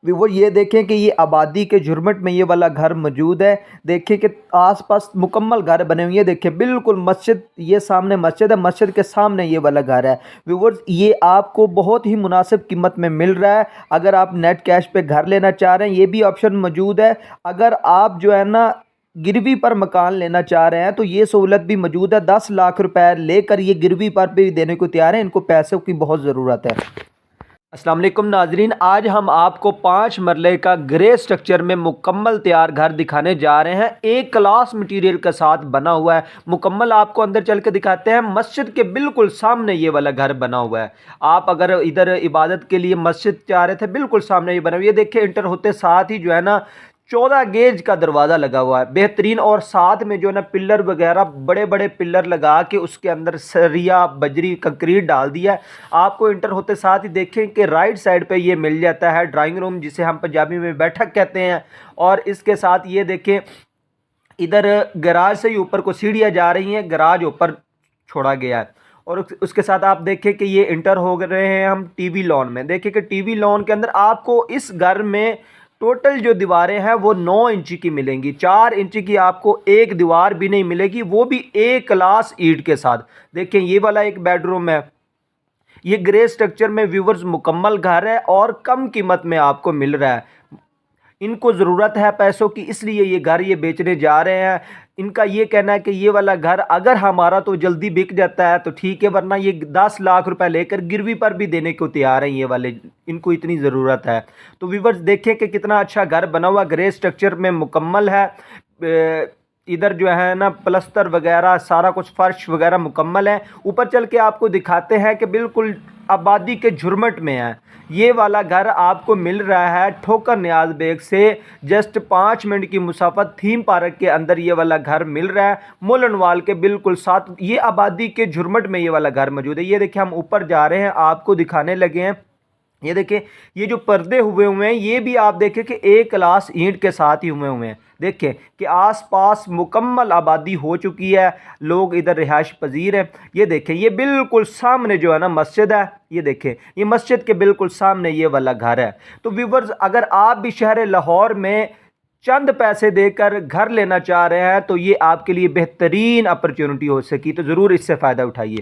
وہ یہ دیکھیں کہ یہ آبادی کے جھرمٹ میں یہ والا گھر موجود ہے۔ دیکھیں کہ آس پاس مکمل گھر بنے ہوئے ہیں، دیکھیں بالکل مسجد، یہ سامنے مسجد ہے، مسجد کے سامنے یہ والا گھر ہے۔ ویورز یہ آپ کو بہت ہی مناسب قیمت میں مل رہا ہے۔ اگر آپ نیٹ کیش پہ گھر لینا چاہ رہے ہیں یہ بھی آپشن موجود ہے۔ اگر آپ جو ہے نا گروی پر مکان لینا چاہ رہے ہیں تو یہ سہولت بھی موجود ہے۔ 10 لاکھ روپے لے کر یہ گروی پر بھی دینے کو تیار ہیں، ان کو پیسوں کی بہت ضرورت ہے۔ السلام علیکم ناظرین، آج ہم آپ کو 5 مرلے کا گرے سٹرکچر میں مکمل تیار گھر دکھانے جا رہے ہیں۔ ایک کلاس مٹیریل کے ساتھ بنا ہوا ہے، مکمل آپ کو اندر چل کے دکھاتے ہیں۔ مسجد کے بالکل سامنے یہ والا گھر بنا ہوا ہے۔ آپ اگر ادھر عبادت کے لیے مسجد چاہ رہے تھے، بالکل سامنے یہ بنا ہوا ہے۔ یہ دیکھیں انٹر ہوتے ساتھ ہی جو ہے نا 14 گیج کا دروازہ لگا ہوا ہے، بہترین، اور ساتھ میں جو ہے نا پلر وغیرہ بڑے بڑے پلر لگا کے اس کے اندر سریا بجری کنکریٹ ڈال دیا ہے۔ آپ کو انٹر ہوتے ساتھ ہی دیکھیں کہ رائٹ سائڈ پہ یہ مل جاتا ہے ڈرائنگ روم، جسے ہم پنجابی میں بیٹھک کہتے ہیں، اور اس کے ساتھ یہ دیکھیں ادھر گراج سے ہی اوپر کو سیڑھیاں جا رہی ہیں، گراج اوپر چھوڑا گیا ہے۔ اور اس کے ساتھ آپ دیکھیں کہ یہ انٹر ہو رہے ہیں ہم ٹی وی لان میں۔ دیکھیں کہ ٹی وی لان کے اندر آپ کو اس گھر میں ٹوٹل جو دیواریں ہیں وہ 9 انچی کی ملیں گی، 4 انچی کی آپ کو ایک دیوار بھی نہیں ملے گی، وہ بھی ایک کلاس اینٹ کے ساتھ۔ دیکھیں یہ والا ایک بیڈ روم ہے، یہ گرے سٹرکچر میں ویورز مکمل گھر ہے اور کم قیمت میں آپ کو مل رہا ہے۔ ان کو ضرورت ہے پیسوں کی، اس لیے یہ گھر یہ بیچنے جا رہے ہیں۔ ان کا یہ کہنا ہے کہ یہ والا گھر اگر ہمارا تو جلدی بک جاتا ہے تو ٹھیک ہے، ورنہ یہ 10 لاکھ روپے لے کر گروی پر بھی دینے کو تیار ہیں یہ والے، ان کو اتنی ضرورت ہے۔ تو ویورز دیکھیں کہ کتنا اچھا گھر بنا ہوا، گرے سٹرکچر میں مکمل ہے۔ ادھر جو ہے نا پلستر وغیرہ سارا کچھ فرش وغیرہ مکمل ہے۔ اوپر چل کے آپ کو دکھاتے ہیں کہ بالکل آبادی کے جھرمٹ میں ہے یہ والا گھر، آپ کو مل رہا ہے ٹھوکر نیاز بیگ سے جسٹ 5 منٹ کی مسافت، تھیم پارک کے اندر یہ والا گھر مل رہا ہے، مولن وال کے بالکل ساتھ۔ یہ آبادی کے جھرمٹ میں یہ والا گھر موجود ہے۔ یہ دیکھیں ہم اوپر جا رہے ہیں، آپ کو دکھانے لگے ہیں۔ یہ دیکھیں یہ جو پردے ہوئے ہیں یہ بھی آپ دیکھیں کہ ایک کلاس اینٹ کے ساتھ ہی ہوئے ہیں۔ دیکھیں کہ آس پاس مکمل آبادی ہو چکی ہے، لوگ ادھر رہائش پذیر ہیں۔ یہ دیکھیں یہ بالکل سامنے جو ہے نا مسجد ہے، یہ دیکھیں یہ مسجد کے بالکل سامنے یہ والا گھر ہے۔ تو ویورز اگر آپ بھی شہر لاہور میں چند پیسے دے کر گھر لینا چاہ رہے ہیں تو یہ آپ کے لیے بہترین اپرچونٹی ہو سکی، تو ضرور اس سے فائدہ اٹھائیے۔